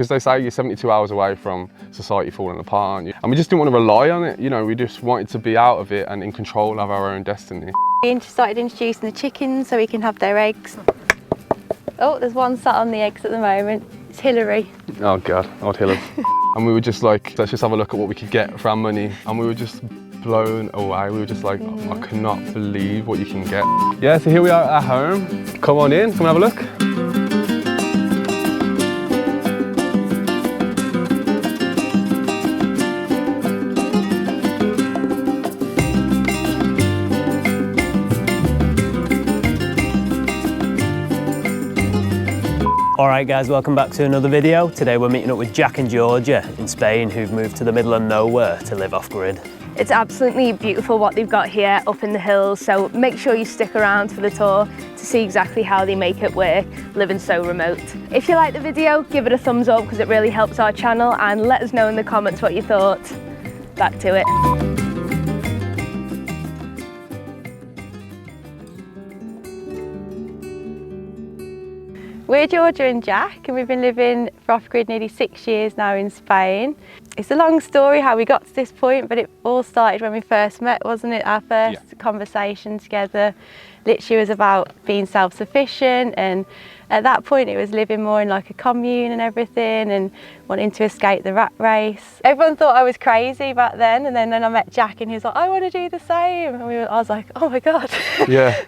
Because they say you're 72 hours away from society falling apart, aren't you? And we just didn't want to rely on it, you know, we just wanted to be out of it and in control of our own destiny. We started introducing the chickens so we can have their eggs. Oh, there's one sat on the eggs at the moment. It's Hillary. Oh God, old Hillary. And we were just like, let's just have a look at what we could get for our money. And we were just blown away. We were just like, I cannot believe what you can get. Yeah, so here we are at our home. Come on in, come and have a look. Alright guys, welcome back to another video. Today we're meeting up with Jack and Georgia in Spain, who've moved to the middle of nowhere to live off-grid. It's absolutely beautiful what they've got here up in the hills, so make sure you stick around for the tour to see exactly how they make it work, living so remote. If you like the video, give it a thumbs up because it really helps our channel, and let us know in the comments what you thought. Back to it. We're Georgia and Jack, and we've been living for off-grid nearly 6 years now in Spain. It's a long story how we got to this point, but it all started when we first met, wasn't it? Our first conversation together literally was about being self-sufficient, and at that point it was living more in like a commune and everything, and wanting to escape the rat race. Everyone thought I was crazy back then, and then I met Jack and he was like, I want to do the same. And I was like, oh my God. Yeah.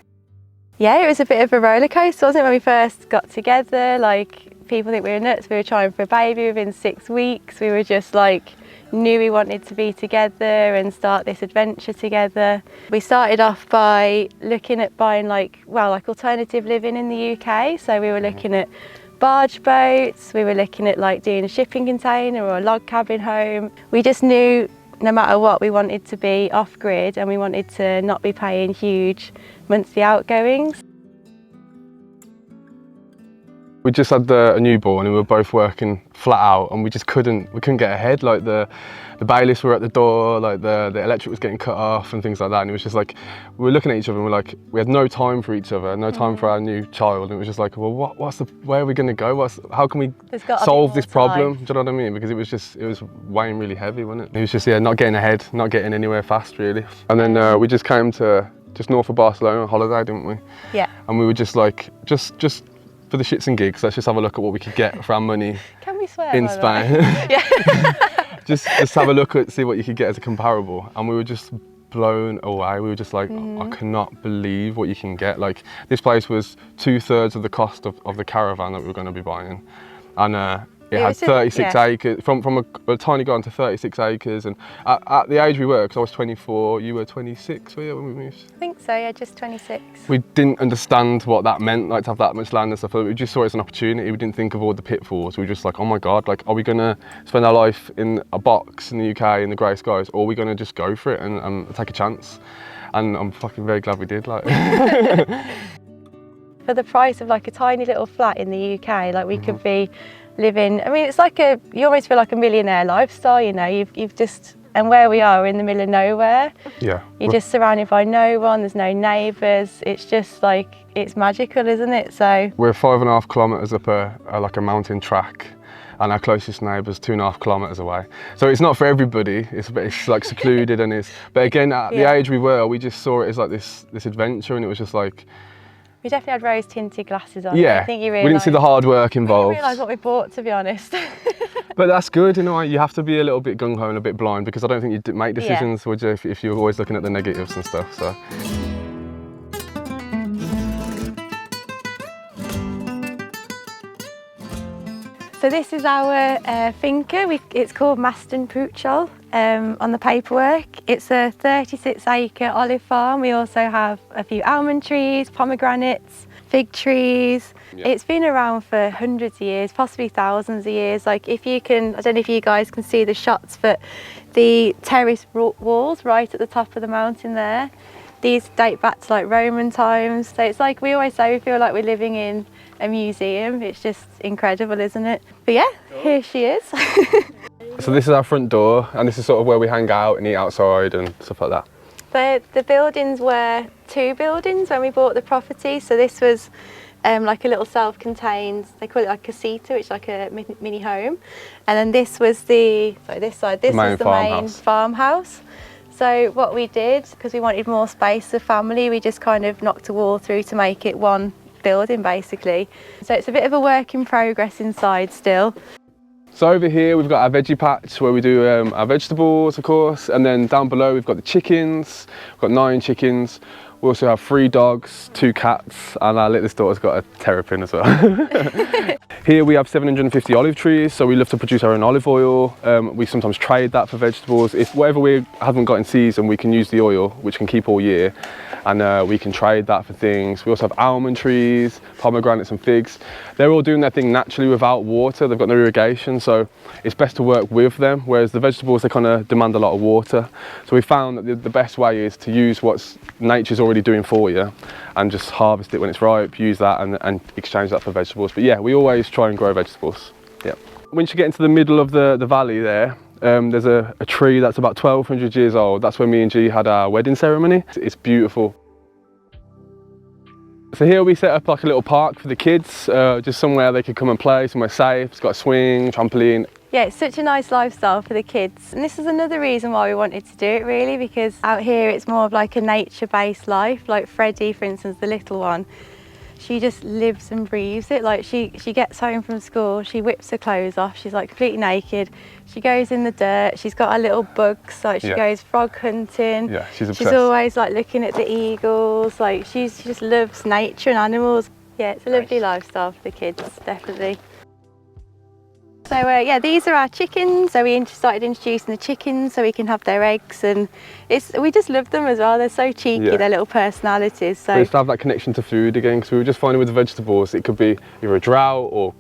Yeah, it was a bit of a roller coaster, wasn't it, when we first got together? Like, people think we were nuts. We were trying for a baby within 6 weeks. We were just like, knew we wanted to be together and start this adventure together. We started off by looking at buying like alternative living in the UK. So we were looking at barge boats, we were looking at like doing a shipping container or a log cabin home. We just knew no matter what, we wanted to be off-grid and we wanted to not be paying huge monthly outgoings. We just had a newborn and we were both working flat out, and we couldn't get ahead. Like the bailiffs were at the door, like the electric was getting cut off and things like that. And it was just like, we were looking at each other and we had no time for each other, no time for our new child. And it was just like, well, where are we going to go? How can we solve this problem? Do you know what I mean? Because it was weighing really heavy, wasn't it? It was just, yeah, not getting ahead, not getting anywhere fast really. And then we just came to just north of Barcelona on holiday, didn't we? Yeah. And we were just like, just for the shits and gigs, let's just have a look at what we could get for our money. Can we swear? In Spain. Yeah. just have a look at, see what you could get as a comparable. And we were just blown away. We were just like, I cannot believe what you can get. Like, this place was 2/3 of the cost of the caravan that we were going to be buying. And it had 36 acres, from a tiny garden to 36 acres. And at the age we were, because I was 24, you were 26, were you, when we moved? I think so, yeah, just 26. We didn't understand what that meant, like to have that much land and stuff. We just saw it as an opportunity. We didn't think of all the pitfalls. We were just like, oh my God, like, are we gonna spend our life in a box in the UK in the grey skies, or are we gonna just go for it and take a chance? And I'm fucking very glad we did. Like. For the price of like a tiny little flat in the UK, like we could be living, I mean, it's like you almost feel like a millionaire lifestyle, you know, you've just, and where we are, we're in the middle of nowhere. Yeah. You're just surrounded by no one, there's no neighbours, it's just like, it's magical, isn't it? So we're 5.5 kilometres up like a mountain track, and our closest neighbour's 2.5 kilometres away. So it's not for everybody, it's like secluded and but again, at the age we were, we just saw it as like this adventure, and it was just like, we definitely had rose-tinted glasses on. Yeah, I think we didn't see the hard work involved. We didn't realise what we bought, to be honest. But that's good, you know, you have to be a little bit gung-ho and a bit blind, because I don't think you'd make decisions, would you, if you're always looking at the negatives and stuff, so. So this is our finca. It's called Maston Puchol on the paperwork. It's a 36-acre olive farm. We also have a few almond trees, pomegranates, fig trees. Yeah. It's been around for hundreds of years, possibly thousands of years. Like, if you can, I don't know if you guys can see the shots, but the terrace walls right at the top of the mountain there, these date back to like Roman times. So it's like, we always say we feel like we're living in a museum. It's just incredible, isn't it? But yeah, here she is. So this is our front door, and this is sort of where we hang out and eat outside and stuff like that. The buildings were 2 buildings when we bought the property. So this was like a little self-contained, they call it like a casita, which is like a mini home. And then this was the, sorry, this side, this was the main farmhouse. So what we did, because we wanted more space for family, we just kind of knocked a wall through to make it one building basically. So it's a bit of a work in progress inside still. So over here we've got our veggie patch where we do our vegetables, of course, and then down below we've got the chickens. We've got 9 chickens. We also have 3 dogs, 2 cats, and our littlest daughter's got a terrapin as well. Here we have 750 olive trees, so we love to produce our own olive oil. We sometimes trade that for vegetables. If whatever we haven't got in season, we can use the oil, which can keep all year, and we can trade that for things. We also have almond trees, pomegranates and figs. They're all doing their thing naturally without water. They've got no irrigation, so it's best to work with them, whereas the vegetables, they kind of demand a lot of water. So we found that the best way is to use what's nature's already doing for you and just harvest it when it's ripe, use that and exchange that for vegetables. But yeah, we always try and grow vegetables. Yeah. Once you get into the middle of the valley there, there's a tree that's about 1200 years old. That's where me and G had our wedding ceremony. It's beautiful. So here we set up like a little park for the kids, just somewhere they could come and play, somewhere safe. It's got a swing, trampoline. Yeah, it's such a nice lifestyle for the kids. And this is another reason why we wanted to do it really, because out here it's more of like a nature-based life. Like Freddie, for instance, the little one, she just lives and breathes it. Like she gets home from school, she whips her clothes off, she's like completely naked. She goes in the dirt, she's got her little bugs, like she goes frog hunting. Yeah, she's obsessed. She's always like looking at the eagles, like she just loves nature and animals. Yeah, it's a lovely lifestyle for the kids, definitely. So yeah, these are our chickens. So we started introducing the chickens so we can have their eggs, and we just love them as well. They're so cheeky, their little personalities. So we just have that connection to food again, because we were just finding with the vegetables, it could be either a drought or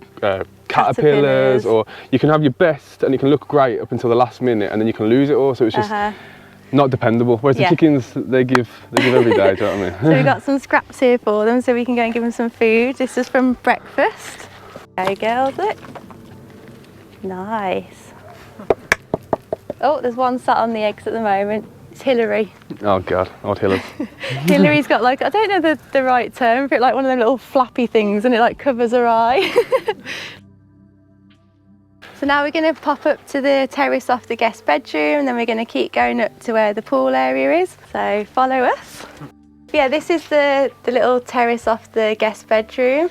caterpillars, or you can have your best and it can look great up until the last minute and then you can lose it all. So it's just not dependable. Whereas the chickens, they give every day, do you know what I mean? So we've got some scraps here for them so we can go and give them some food. This is from breakfast. Okay, girls, look. Nice. Oh, there's one sat on the eggs at the moment. It's Hillary. Oh God, old Hillary. Hillary's got like, I don't know the right term for it, like one of them little flappy things, and it like covers her eye. So now we're going to pop up to the terrace off the guest bedroom, and then we're going to keep going up to where the pool area is. So follow us. Yeah, this is the little terrace off the guest bedroom.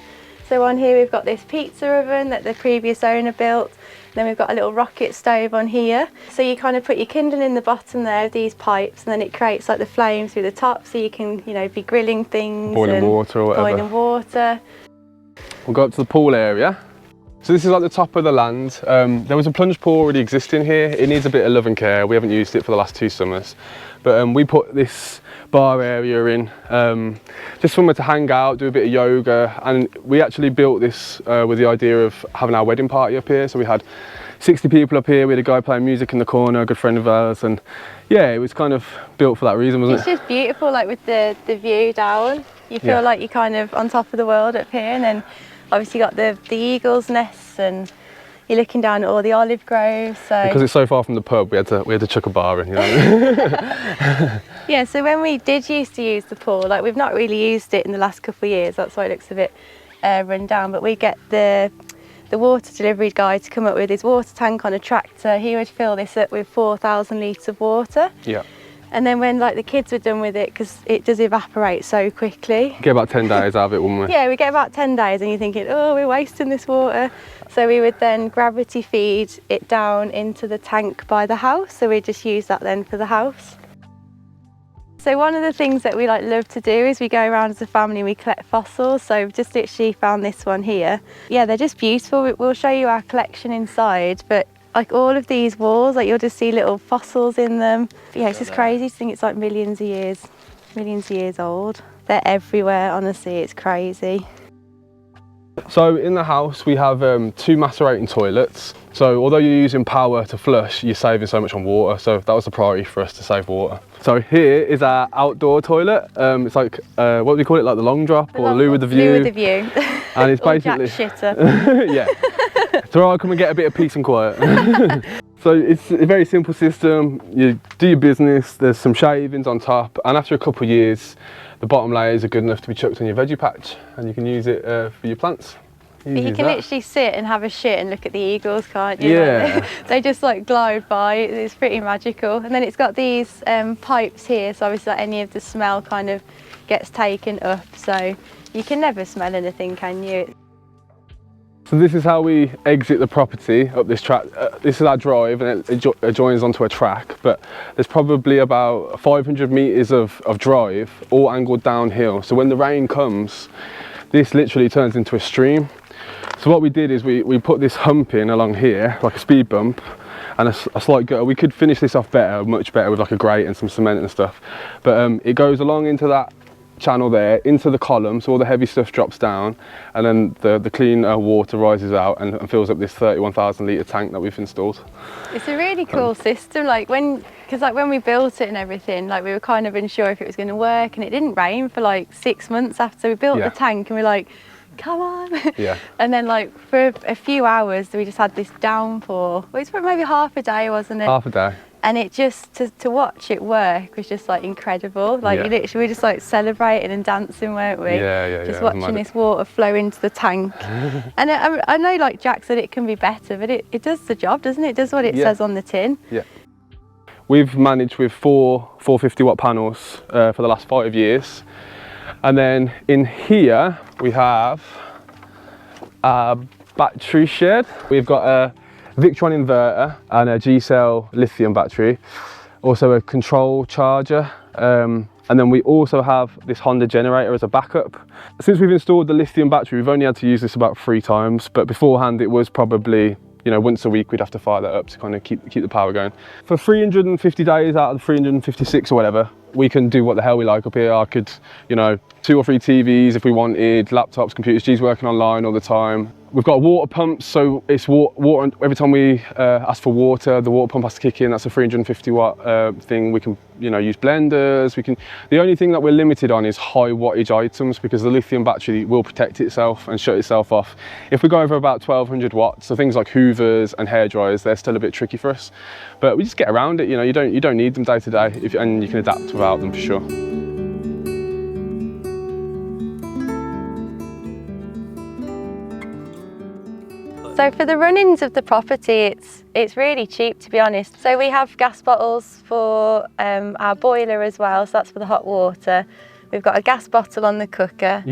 So on here we've got this pizza oven that the previous owner built. Then we've got a little rocket stove on here. So you kind of put your kindling in the bottom there of these pipes, and then it creates like the flame through the top, so you can, you know, be grilling things. Boiling water or whatever. Boiling water. We'll go up to the pool area. So this is like the top of the land. There was a plunge pool already existing here. It needs a bit of love and care. We haven't used it for the last 2 summers. But we put this bar area in, just somewhere to hang out, do a bit of yoga, and we actually built this with the idea of having our wedding party up here. So we had 60 people up here, we had a guy playing music in the corner, a good friend of ours, and yeah, it was kind of built for that reason, wasn't it? It's just beautiful, like with the view down. You feel like you're kind of on top of the world up here, and then obviously got the eagle's nests, and you're looking down at all the olive groves. So because it's so far from the pub, we had to chuck a bar in, you know. Yeah, so when we did used to use the pool, like we've not really used it in the last couple of years, that's why it looks a bit run down, but we get the water delivery guy to come up with his water tank on a tractor. He would fill this up with 4,000 litres of water. Yeah. And then when like the kids were done with it, because it does evaporate so quickly. Get about 10 days out of it, wouldn't we? Yeah, we get about 10 days and you're thinking, oh, we're wasting this water. So we would then gravity feed it down into the tank by the house. So we just use that then for the house. So one of the things that we like love to do is we go around as a family and we collect fossils. So we've just literally found this one here. Yeah, they're just beautiful. We'll show you our collection inside, but like all of these walls, like you'll just see little fossils in them. Yeah, it's just crazy to think it's like millions of years old. They're everywhere, honestly, it's crazy. So in the house we have 2 macerating toilets. So although you're using power to flush, you're saving so much on water. So that was the priority for us, to save water. So here is our outdoor toilet. It's like, what do we call it? Like the long drop or the loo with the view? Loo with the view. And it's basically Jack shitter. Yeah. So I come and get a bit of peace and quiet. So it's a very simple system. You do your business, there's some shavings on top, and after a couple of years, the bottom layers are good enough to be chucked on your veggie patch, and you can use it for your plants. But you can literally sit and have a shit and look at the eagles, can't you? Yeah. Like, they just like glide by. It's pretty magical. And then it's got these pipes here, so obviously like, any of the smell kind of gets taken up. So you can never smell anything, can you? So this is how we exit the property up this track. This is our drive, and it joins onto a track, but there's probably about 500 metres of drive, all angled downhill. So when the rain comes, this literally turns into a stream. So what we did is we put this hump in along here, like a speed bump, and a slight gutter. We could finish this off better, much better, with like a grate and some cement and stuff. But it goes along into that channel there, into the column, so all the heavy stuff drops down, and then the clean water rises out and fills up this 31,000 litre tank that we've installed. It's a really cool system, because when we built it and everything, like we were kind of unsure if it was going to work, and it didn't rain for like 6 months after we built the tank, and we're like, come on. Yeah. And then like for a few hours we just had this downpour. Well, it's maybe half a day, wasn't it? Half a day. And it just, to watch it work was just like incredible. Like you literally, we were just like celebrating and dancing, weren't we? Yeah. Just watching this water flow into the tank. And I know, like Jack said, it can be better, but it does the job, doesn't it? It does what it says on the tin. Yeah. We've managed with 4 450 watt panels for the last 5 years. And then in here we have a battery shed. We've got a Victron inverter and a G-cell lithium battery, also a control charger, and then we also have this Honda generator as a backup. Since we've installed the lithium battery, we've only had to use this about 3 times, but beforehand it was probably, you know, once a week we'd have to fire that up to kind of keep the power going. For 350 days out of the 356 or whatever, we can do what the hell we like up here. I could, you know, 2 or 3 TVs if we wanted, laptops, computers. G's working online all the time. We've got water pumps, so it's water. Every time we ask for water, the water pump has to kick in. That's a 350 watt thing. We can, you know, use blenders. We can. The only thing that we're limited on is high wattage items, because the lithium battery will protect itself and shut itself off. If we go over about 1200 watts, so things like hoovers and hair dryers, they're still a bit tricky for us. But we just get around it. You know, you don't need them day to day, and you can adapt without them for sure. So for the run-ins of the property, it's really cheap, to be honest. So we have gas bottles for our boiler as well, so that's for the hot water. We've got a gas bottle on the cooker,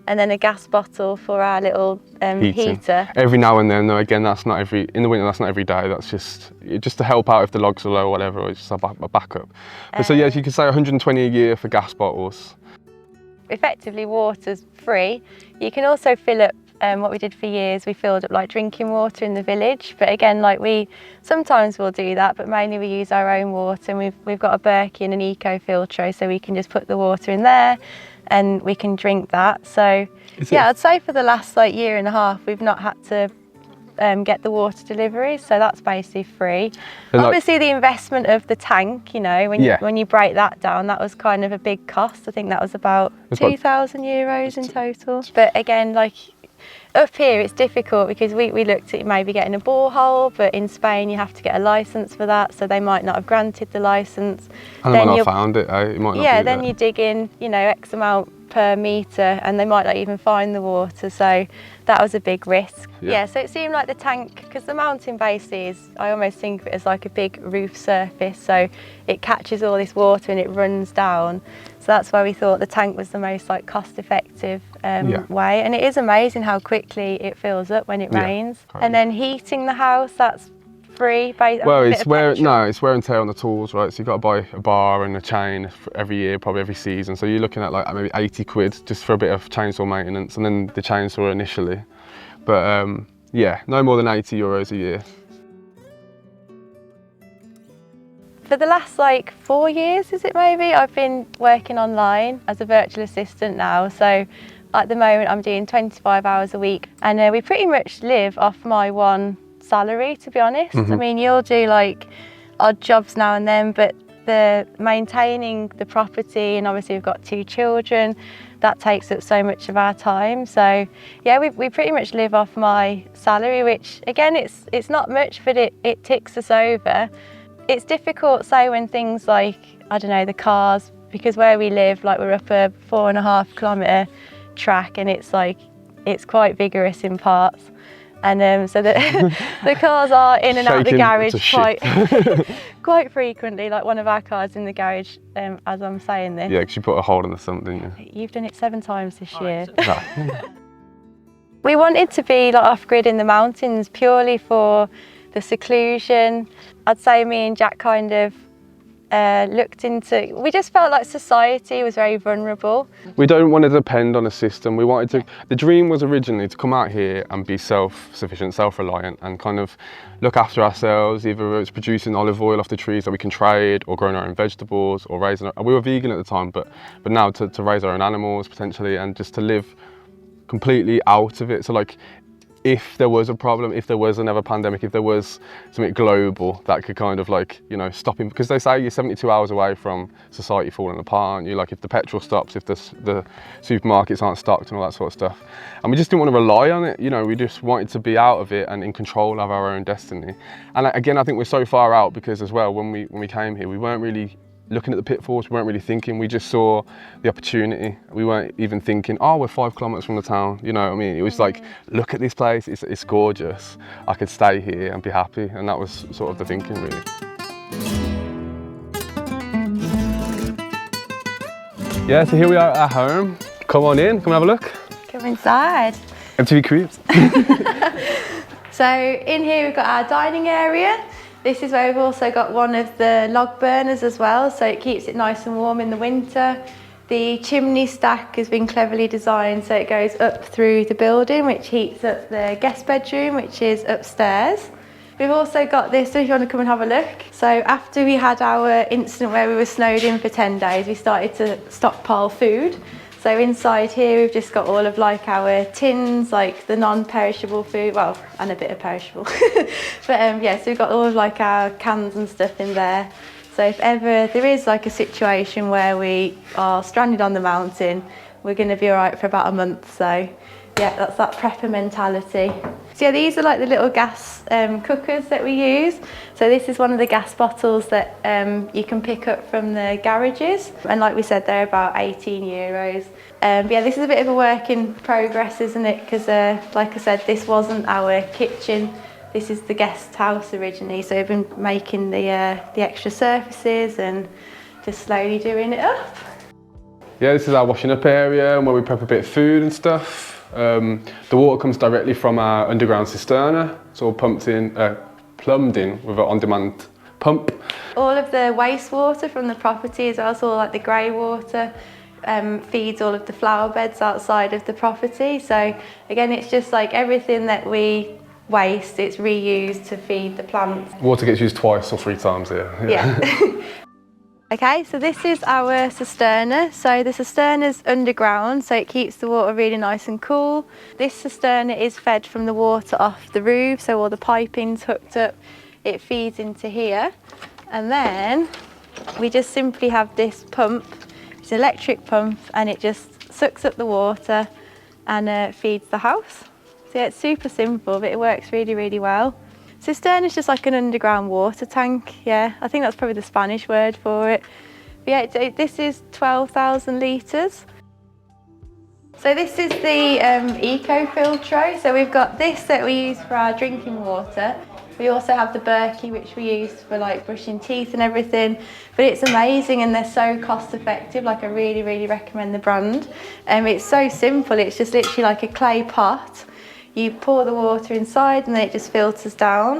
and then a gas bottle for our little heater. Every now and then, though, again, that's not in the winter, that's not every day. That's just to help out if the logs are low or whatever, or it's just a backup. But so yes, you could say 120 a year for gas bottles. Effectively, water's free. You can also fill up. What we did for years, we filled up like drinking water in the village, but again, like sometimes we'll do that, but mainly we use our own water, and we've got a Berkey and an eco filter, so we can just put the water in there and we can drink that. So yeah, I'd say for the last like year and a half we've not had to get the water deliveries, so that's basically free. And obviously the investment of the tank, you know, when you break that down, that was kind of a big cost. I think that was about 2,000 euros in total. But again, like up here it's difficult because we looked at maybe getting a borehole, but in Spain you have to get a licence for that, so they might not have granted the licence. And they might not have found it, eh? It might not then you dig in, you know, X amount per metre, and they might not even find the water, so that was a big risk. Yeah, so it seemed like the tank, because the mountain base is, I almost think of it as like a big roof surface, so it catches all this water and it runs down. So that's why we thought the tank was the most like cost-effective way, and it is amazing how quickly it fills up when it rains. And then heating the house, that's free. Well, it's wear and tear on the tools, right? So you've got to buy a bar and a chain every year, probably every season. So you're looking at like maybe 80 quid just for a bit of chainsaw maintenance, and then the chainsaw initially. But yeah, no more than 80 euros a year. For the last like 4 years, is it maybe, I've been working online as a virtual assistant now. So at the moment I'm doing 25 hours a week, and we pretty much live off my one salary, to be honest. I mean, you'll do like odd jobs now and then, but the maintaining the property, and obviously we've got 2 children, that takes up so much of our time. So yeah, we pretty much live off my salary, which again, it's not much, but it ticks us over. It's difficult, say, when things like, I don't know, the cars because where we live, like we're up a 4.5 kilometre track, and it's quite vigorous in parts. And so the cars are in and out of the garage quite frequently. Like one of our cars in the garage as I'm saying this. Yeah, because you put a hole in the sump, didn't you? You've done it 7 times this year. No. We wanted to be like off-grid in the mountains purely for the seclusion. I'd say me and Jack kind of looked into, we just felt like society was very vulnerable. We don't want to depend on a system. We wanted to, the dream was originally to come out here and be self-sufficient, self-reliant, and kind of look after ourselves, either it's producing olive oil off the trees that we can trade, or growing our own vegetables, or raising, we were vegan at the time, but now to raise our own animals potentially, and just to live completely out of it. So like, if there was a problem, if there was another pandemic, if there was something global that could kind of like, you know, stop him, because they say you're 72 hours away from society falling apart, aren't you? Like if the petrol stops, if the supermarkets aren't stocked and all that sort of stuff. And we just didn't want to rely on it, you know, we just wanted to be out of it and in control of our own destiny. And again, I think we're so far out because as well, when we came here, we weren't really looking at the pitfalls, we weren't really thinking, we just saw the opportunity. We weren't even thinking, oh, we're 5 kilometres from the town, you know what I mean? It was like, look at this place, it's gorgeous. I could stay here and be happy, and that was sort of the thinking, really. Yeah, so here we are at our home. Come on in, come and have a look. Come inside. MTV Cribs. So in here we've got our dining area. This is where we've also got one of the log burners as well, so it keeps it nice and warm in the winter. The chimney stack has been cleverly designed so it goes up through the building, which heats up the guest bedroom, which is upstairs. We've also got this, if you want to come and have a look. So after we had our incident where we were snowed in for 10 days, we started to stockpile food. So inside here we've just got all of like our tins, like the non-perishable food, well, and a bit of perishable. But yeah, so we've got all of like our cans and stuff in there. So if ever there is like a situation where we are stranded on the mountain, we're going to be all right for about a month. So yeah, that's that prepper mentality. So yeah, these are like the little gas cookers that we use. So this is one of the gas bottles that you can pick up from the garages. And like we said, they're about €18. But yeah, this is a bit of a work in progress, isn't it? Because like I said, this wasn't our kitchen. This is the guest house originally. So we've been making the extra surfaces and just slowly doing it up. Yeah, this is our washing up area and where we prep a bit of food and stuff. The water comes directly from our underground cisterna. It's all plumbed in with an on-demand pump. All of the wastewater from the property as well, so all like the grey water feeds all of the flower beds outside of the property. So again, it's just like everything that we waste, it's reused to feed the plants. Water gets used 2 or 3 times here. Yeah. Okay, so this is our cisterna. So the cisterna's underground, so it keeps the water really nice and cool. This cisterna is fed from the water off the roof, so all the piping's hooked up, it feeds into here. And then we just simply have this pump, it's an electric pump, and it just sucks up the water and feeds the house. So yeah, it's super simple, but it works really, really well. Cistern is just like an underground water tank, yeah. I think that's probably the Spanish word for it. But yeah, this is 12,000 litres. So this is the eco-filtro. So we've got this that we use for our drinking water. We also have the Berkey, which we use for like brushing teeth and everything. But it's amazing and they're so cost effective. Like I really, really recommend the brand. It's so simple. It's just literally like a clay pot. You pour the water inside and then it just filters down.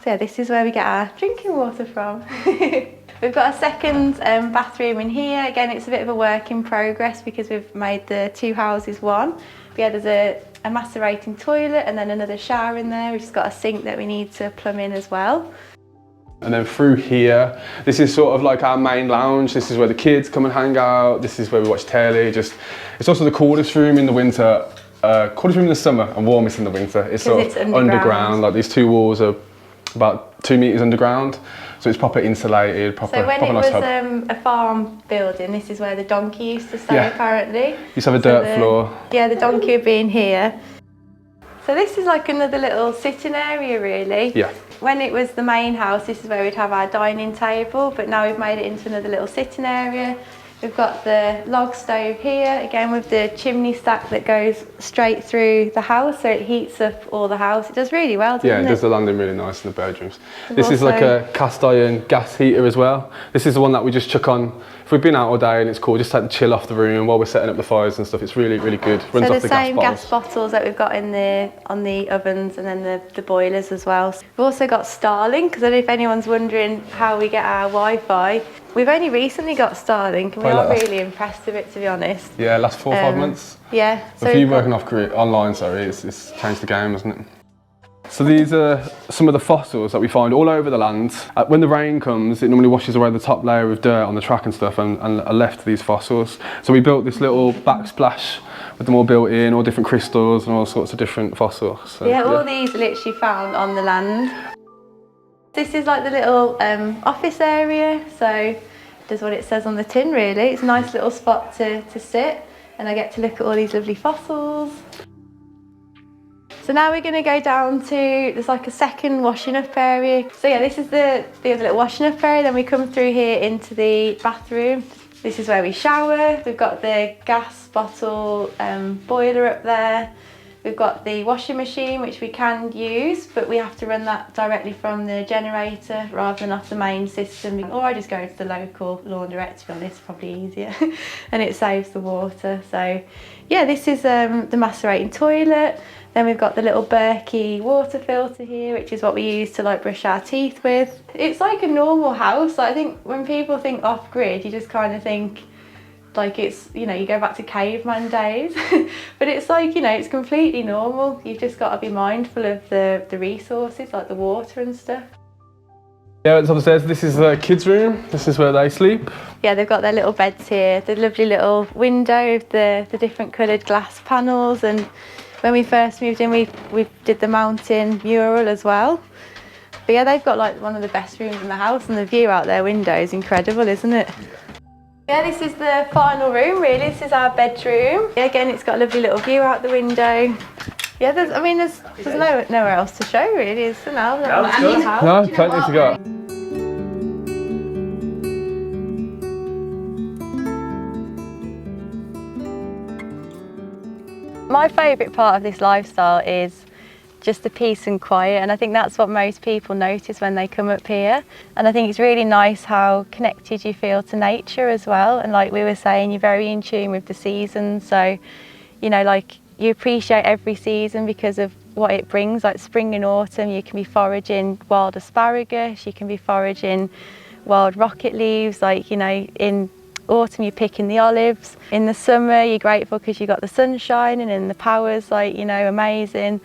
So yeah, this is where we get our drinking water from. We've got a second bathroom in here. Again, it's a bit of a work in progress because we've made the 2 houses one. But yeah, there's a macerating toilet and then another shower in there. We've just got a sink that we need to plumb in as well. And then through here, this is sort of like our main lounge. This is where the kids come and hang out. This is where we watch telly. It's also the coolest room in the winter. Coolest room in the summer and warmest in the winter. It's sort of underground. Like these 2 walls are about 2 metres underground, so it's proper insulated, proper. So when proper it nice was a farm building, this is where the donkey used to stay apparently. Used to have a dirt floor. Yeah, the donkey would be in here. So this is like another little sitting area really. Yeah. When it was the main house, this is where we'd have our dining table, but now we've made it into another little sitting area. We've got the log stove here, again with the chimney stack that goes straight through the house, so it heats up all the house. It does really well, doesn't it? Yeah, it does the landing really nice in the bedrooms. This is like a cast iron gas heater as well. This is the one that we just chuck on. If we've been out all day and it's cool, just take the chill off the room while we're setting up the fires and stuff. It's really, really good. Runs so off the same gas bottles that we've got in on the ovens and then the boilers as well. We've also got Starlink, because I don't know if anyone's wondering how we get our Wi-Fi. We've only recently got Starlink and we are really impressed with it, to be honest. Yeah, last 4 or 5 months. Yeah. So if you're working online, it's changed the game, hasn't it? So these are some of the fossils that we find all over the land. When the rain comes, it normally washes away the top layer of dirt on the track and stuff and are left these fossils. So we built this little backsplash with them all built in, all different crystals and all sorts of different fossils. So, yeah, all these are literally found on the land. This is like the little office area, so it does what it says on the tin really. It's a nice little spot to sit, and I get to look at all these lovely fossils. So now we're going to go down to, there's like a second washing up area. So yeah, this is the other little washing up area, then we come through here into the bathroom. This is where we shower. We've got the gas bottle boiler up there. We've got the washing machine, which we can use, but we have to run that directly from the generator rather than off the main system. Or I just go to the local laundrette, to be honest, probably easier. And it saves the water. So yeah, this is the macerating toilet. Then we've got the little Berkey water filter here, which is what we use to like brush our teeth with. It's like a normal house. I think when people think off-grid, you just kind of think like it's, you know, you go back to caveman days. But it's like, you know, it's completely normal. You've just got to be mindful of the resources, like the water and stuff. Yeah, it's upstairs. This is the kids' room. This is where they sleep. Yeah, they've got their little beds here. The lovely little window with the different coloured glass panels, and when we first moved in, we did the mountain mural as well. But yeah, they've got like one of the best rooms in the house, and the view out their window is incredible, isn't it? Yeah, this is the final room really. This is our bedroom. Yeah, again, it's got a lovely little view out the window. Yeah, there's nowhere else to show really, is there now? No, plenty to go. My favourite part of this lifestyle is just the peace and quiet, and I think that's what most people notice when they come up here. And I think it's really nice how connected you feel to nature as well, and like we were saying, you're very in tune with the seasons, so you know, like you appreciate every season because of what it brings. Like spring and autumn, you can be foraging wild asparagus, you can be foraging wild rocket leaves, like, you know, in autumn you're picking the olives. In the summer you're grateful because you got the sun shining and the power's like, you know, amazing.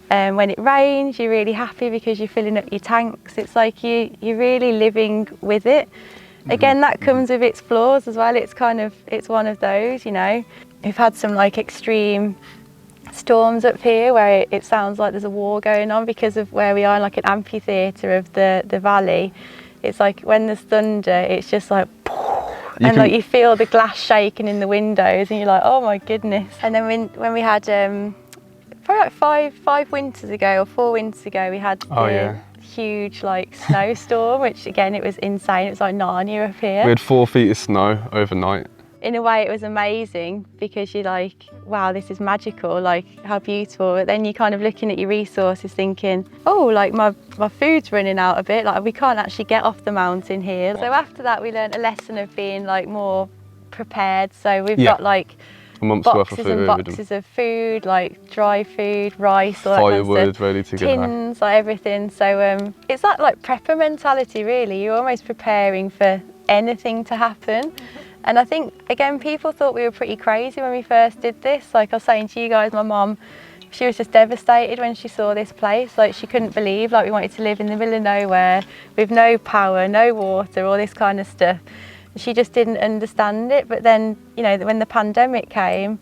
When it rains you're really happy because you're filling up your tanks. It's like you're really living with it. Again, that comes with its flaws as well. It's one of those, you know. We've had some like extreme storms up here where it sounds like there's a war going on because of where we are, like an amphitheatre of the valley. It's like when there's thunder, it's just like and like you feel the glass shaking in the windows and you're like, oh my goodness. And then when we had probably like five winters ago or 4 winters ago, we had huge like snowstorm, which again, it was insane. It was like Narnia up here. We had 4 feet of snow overnight. In a way it was amazing because you're like, wow, this is magical, like how beautiful. But then you're kind of looking at your resources thinking, oh, like my food's running out a bit, like we can't actually get off the mountain here. So after that we learned a lesson of being like more prepared. So we've got like a month's boxes worth of and boxes of food, like dry food, rice, all that firewood, kind of stuff, ready to go, tins, like everything. So it's that like prepper mentality really. You're almost preparing for anything to happen. And I think, again, people thought we were pretty crazy when we first did this. Like I was saying to you guys, my mum, she was just devastated when she saw this place. Like she couldn't believe, like we wanted to live in the middle of nowhere with no power, no water, all this kind of stuff. She just didn't understand it. But then, you know, when the pandemic came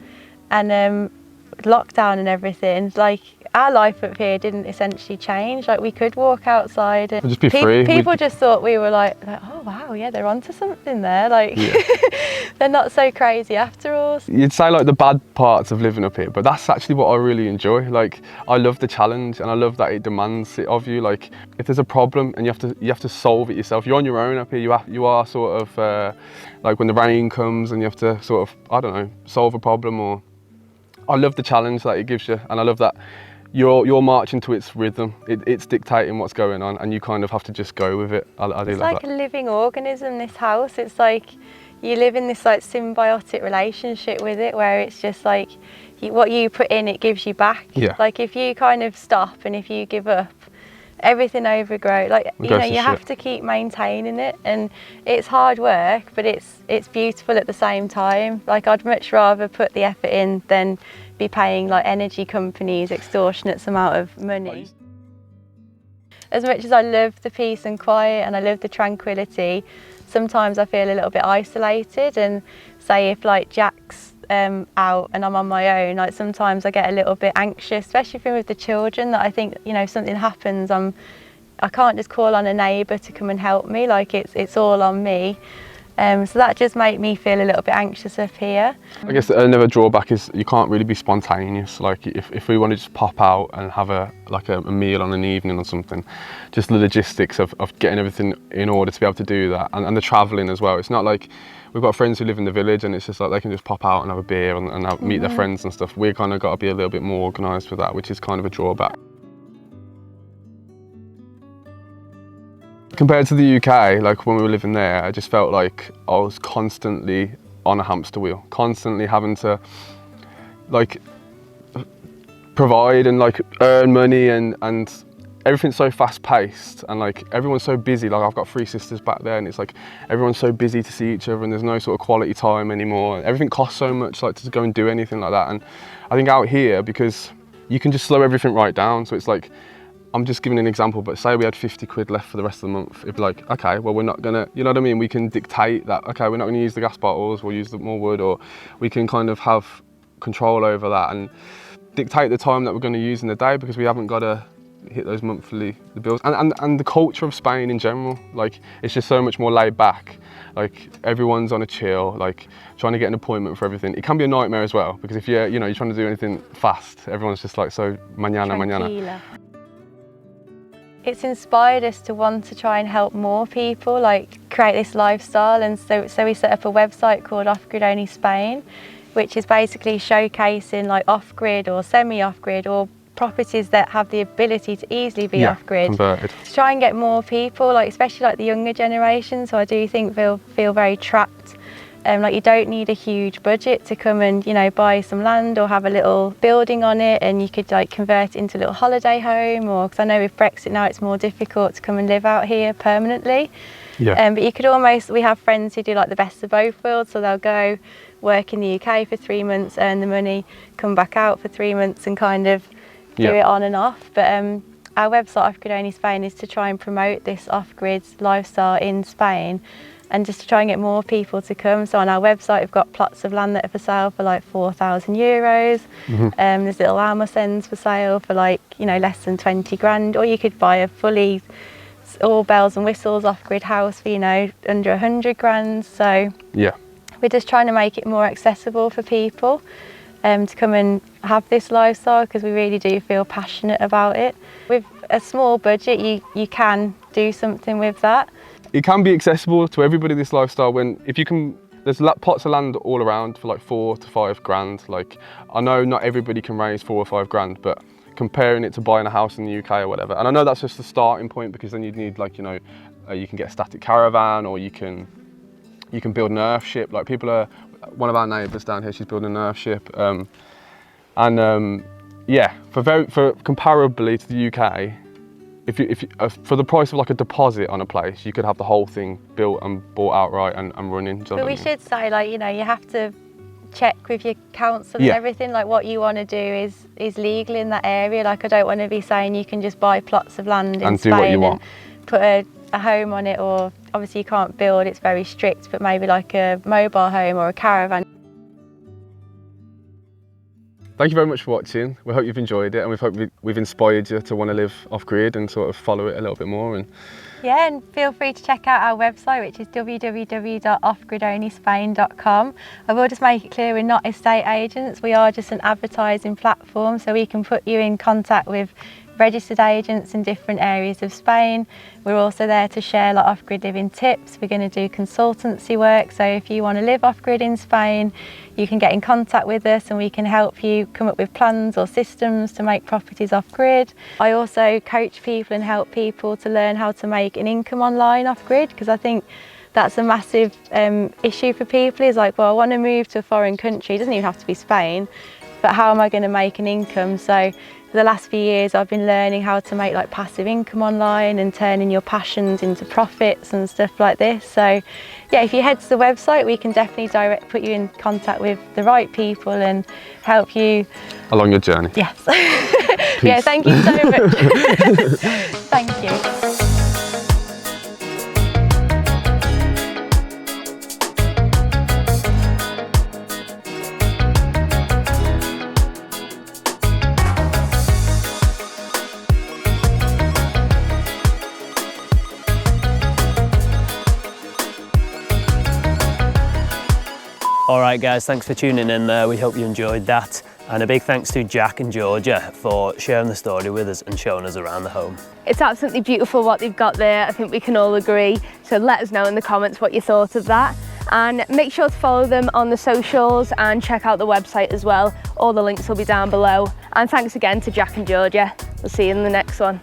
and lockdown and everything, like our life up here didn't essentially change. Like we could walk outside and just be free. People just thought we were like, oh, wow, yeah, they're onto something there. Like, Yeah. they're not so crazy after all. You'd say like the bad parts of living up here, but that's actually what I really enjoy. Like, I love the challenge, and I love that it demands it of you. Like, if there's a problem and you have to solve it yourself, you're on your own up here. You are sort of like when the rain comes and you have to sort of, I don't know, solve a problem. Or I love the challenge that it gives you, and I love that you're marching to its rhythm. It's dictating what's going on, and you kind of have to just go with it. I do love that. It's like a living organism, this house. It's like you live in this like symbiotic relationship with it, where it's just like what you put in, it gives you back. Yeah. Like if you kind of stop and if you give up, everything overgrows. Like, you know, you have to keep maintaining it, and it's hard work, but it's beautiful at the same time. Like, I'd much rather put the effort in than be paying like energy companies extortionate amount of money. As much as I love the peace and quiet and I love the tranquility, sometimes I feel a little bit isolated. And say if like Jack's out and I'm on my own, like sometimes I get a little bit anxious, especially with the children, that I think, you know, if something happens, I can't just call on a neighbour to come and help me. Like it's all on me. So that just made me feel a little bit anxious up here. I guess another drawback is you can't really be spontaneous. Like if we want to just pop out and have a meal on an evening or something, just the logistics of getting everything in order to be able to do that, and the travelling as well. It's not like we've got friends who live in the village and it's just like they can just pop out and have a beer and meet their friends and stuff. We're kind of got to be a little bit more organised with that, which is kind of a drawback. Compared to the UK, like when we were living there, I just felt like I was constantly on a hamster wheel, constantly having to like provide and like earn money, and everything's so fast paced, and like everyone's so busy. Like I've got 3 sisters back there, and it's like everyone's so busy to see each other, and there's no sort of quality time anymore. Everything costs so much, like to go and do anything like that. And I think out here, because you can just slow everything right down, so it's like, I'm just giving an example, but say we had 50 quid left for the rest of the month. It'd be like, okay, well, we're not gonna, you know what I mean? We can dictate that, okay, we're not gonna use the gas bottles, we'll use more wood, or we can kind of have control over that and dictate the time that we're gonna use in the day, because we haven't gotta hit those monthly bills. And the culture of Spain in general, like it's just so much more laid back. Like everyone's on a chill, like trying to get an appointment for everything. It can be a nightmare as well, because if you're trying to do anything fast, everyone's just like so mañana. It's inspired us to want to try and help more people, like create this lifestyle. And so we set up a website called Off-Grid Only Spain, which is basically showcasing like off-grid or semi-off-grid or properties that have the ability to easily be off-grid. Converted. To try and get more people, like especially like the younger generation. So I do think they'll feel very trapped. Like you don't need a huge budget to come and buy some land or have a little building on it, and you could like convert it into a little holiday home, or because I know with Brexit now it's more difficult to come and live out here permanently. Yeah. But you could almost, we have friends who do like the best of both worlds, so they'll go work in the UK for 3 months, earn the money, come back out for 3 months and kind of do it on and off. But our website Off-Grid Only Spain is to try and promote this off-grid lifestyle in Spain, and just to try and get more people to come. So on our website we've got plots of land that are for sale for like €4,000. There's little almacen's for sale for like less than 20 grand, or you could buy a fully all bells and whistles off-grid house for under 100 grand. So yeah, we're just trying to make it more accessible for people to come and have this lifestyle, because we really do feel passionate about it. With a small budget you can do something with that. It can be accessible to everybody, this lifestyle, there's plots of land all around for like 4 to 5 grand. Like, I know not everybody can raise 4 or 5 grand, but comparing it to buying a house in the UK or whatever, and I know that's just the starting point, because then you'd need like, you can get a static caravan, or you can build an earth ship. Like one of our neighbours down here, she's building an earth ship. Yeah, for comparably to the UK, if for the price of like a deposit on a place, you could have the whole thing built and bought outright and running. But we should say, like, you have to check with your council and everything, like what you want to do is legal in that area. Like, I don't want to be saying you can just buy plots of land in Spain do what you want, and put a home on it, or obviously you can't build, it's very strict, but maybe like a mobile home or a caravan. Thank you very much for watching. We hope you've enjoyed it, and we hope we've inspired you to want to live off-grid and sort of follow it a little bit more. And yeah, and feel free to check out our website, which is www.offgridonlyspain.com. I will just make it clear we're not estate agents, we are just an advertising platform, so we can put you in contact with registered agents in different areas of Spain. We're also there to share like off-grid living tips. We're going to do consultancy work, so if you want to live off-grid in Spain, you can get in contact with us and we can help you come up with plans or systems to make properties off-grid. I also coach people and help people to learn how to make an income online off-grid, because I think that's a massive issue for people. Is like, well, I want to move to a foreign country, it doesn't even have to be Spain, but how am I going to make an income? So for the last few years I've been learning how to make like passive income online and turning your passions into profits and stuff like this. So yeah, if you head to the website, we can definitely put you in contact with the right people and help you along your journey. Yes. Yeah, thank you so much. Thank you. Alright guys, thanks for tuning in there. We hope you enjoyed that. And a big thanks to Jack and Georgia for sharing the story with us and showing us around the home. It's absolutely beautiful what they've got there. I think we can all agree. So let us know in the comments what you thought of that. And make sure to follow them on the socials and check out the website as well. All the links will be down below. And thanks again to Jack and Georgia. We'll see you in the next one.